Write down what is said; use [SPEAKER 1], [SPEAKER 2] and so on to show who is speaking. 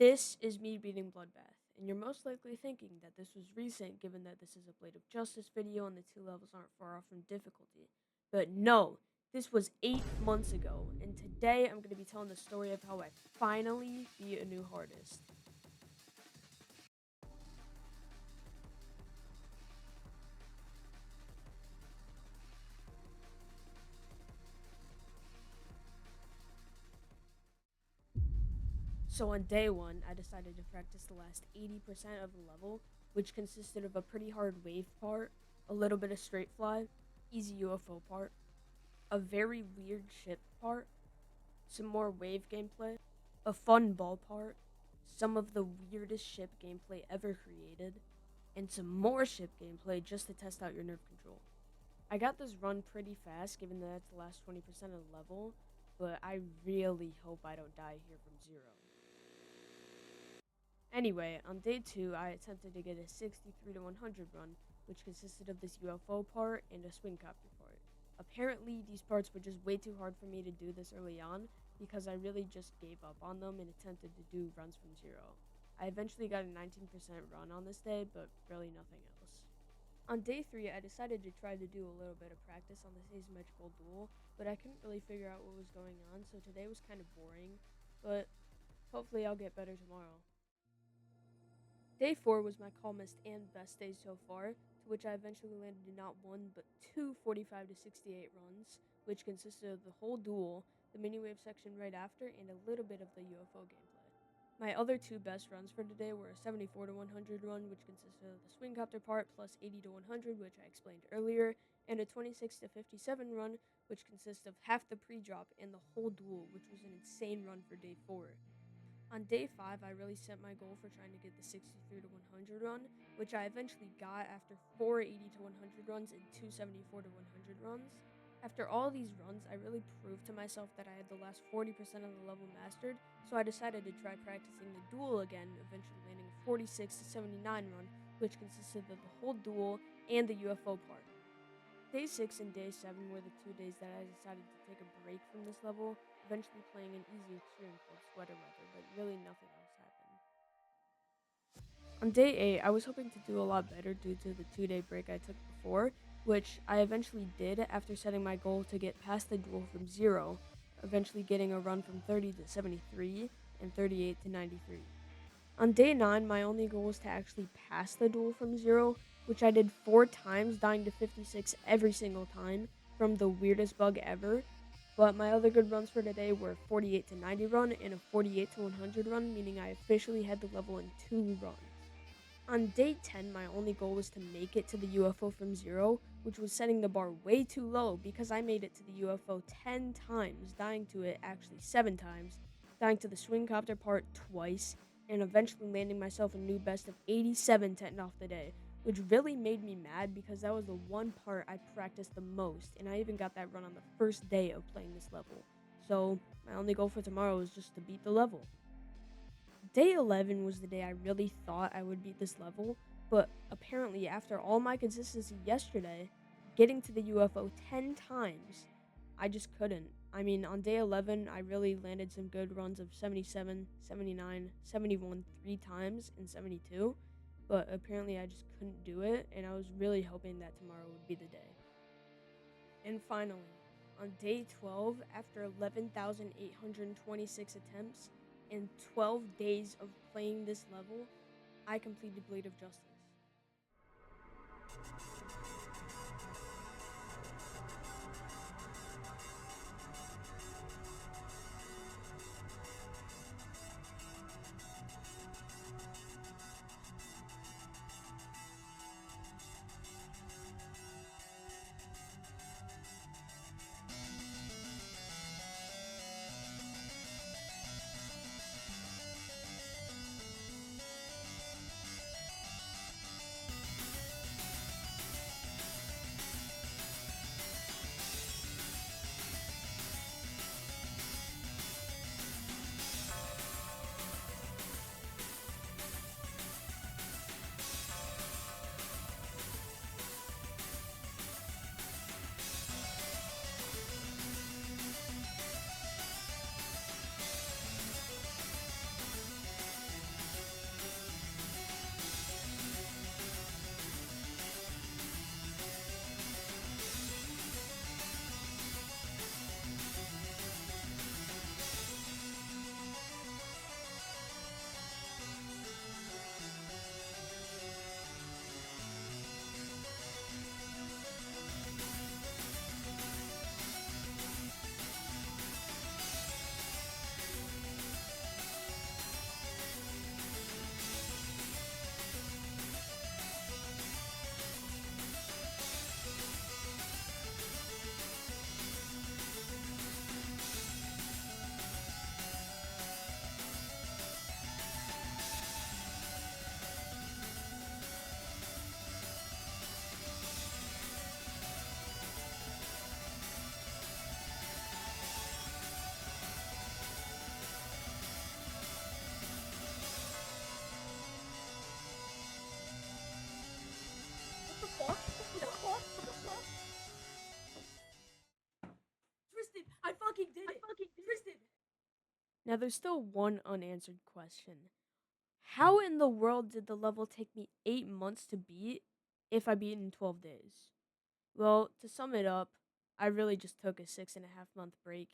[SPEAKER 1] This is me beating Bloodbath, and you're most likely thinking that this was recent given that this is a Blade of Justice video and the two levels aren't far off from difficulty. But no, this was 8 months ago, and today I'm going to be telling the story of how I finally beat a new hardest. So on day 1, I decided to practice the last 80% of the level, which consisted of a pretty hard wave part, a little bit of straight fly, easy UFO part, a very weird ship part, some more wave gameplay, a fun ball part, some of the weirdest ship gameplay ever created, and some more ship gameplay just to test out your nerve control. I got this run pretty fast given that it's the last 20% of the level, but I really hope I don't die here from zero. Anyway, on day 2, I attempted to get a 63 to 100 run, which consisted of this UFO part and a swing copter part. Apparently, these parts were just way too hard for me to do this early on because I really just gave up on them and attempted to do runs from zero. I eventually got a 19% run on this day, but really nothing else. On day 3, I decided to try to do a little bit of practice on this asymmetrical duel, but I couldn't really figure out what was going on, so today was kind of boring, but hopefully I'll get better tomorrow. Day 4 was my calmest and best day so far, to which I eventually landed in not one but two 45 to 68 runs, which consisted of the whole duel, the mini wave section right after, and a little bit of the UFO gameplay. My other two best runs for today were a 74 to 100 run, which consisted of the swing copter part plus 80 to 100, which I explained earlier, and a 26 to 57 run, which consists of half the pre-drop and the whole duel, which was an insane run for day 4. On day 5, I really set my goal for trying to get the 63 to 100 run, which I eventually got after 480 to 100 runs and 274 to 100 runs. After all these runs, I really proved to myself that I had the last 40% of the level mastered, so I decided to try practicing the duel again, eventually landing a 46 to 79 run, which consisted of the whole duel and the UFO part. Day 6 and Day 7 were the 2 days that I decided to take a break from this level, eventually playing an easy extreme called Sweater Weather, but really nothing else happened. On Day 8, I was hoping to do a lot better due to the 2-day break I took before, which I eventually did after setting my goal to get past the duel from 0, eventually getting a run from 30 to 73 and 38 to 93. On day 9, my only goal was to actually pass the duel from 0, which I did 4 times, dying to 56 every single time, from the weirdest bug ever. But my other good runs for today were a 48 to 90 run and a 48 to 100 run, meaning I officially had the level in 2 runs. On day 10, my only goal was to make it to the UFO from 0, which was setting the bar way too low because I made it to the UFO 10 times, dying to it actually 7 times, dying to the swing copter part twice, and eventually landing myself a new best of 87 to end off the day, which really made me mad because that was the one part I practiced the most, and I even got that run on the first day of playing this level. So, my only goal for tomorrow is just to beat the level. Day 11 was the day I really thought I would beat this level, but apparently after all my consistency yesterday, getting to the UFO 10 times, I just couldn't. I mean, on day 11, I really landed some good runs of 77, 79, 71 3 times, and 72, but apparently I just couldn't do it, and I was really hoping that tomorrow would be the day. And finally, on day 12, after 11,826 attempts and 12 days of playing this level, I completed Blade of Justice. Tristan, I fucking did it. Tristan. Now there's still one unanswered question. How in the world did the level take me 8 months to beat if I beat it in 12 days? Well, to sum it up, I really just took a 6.5 month break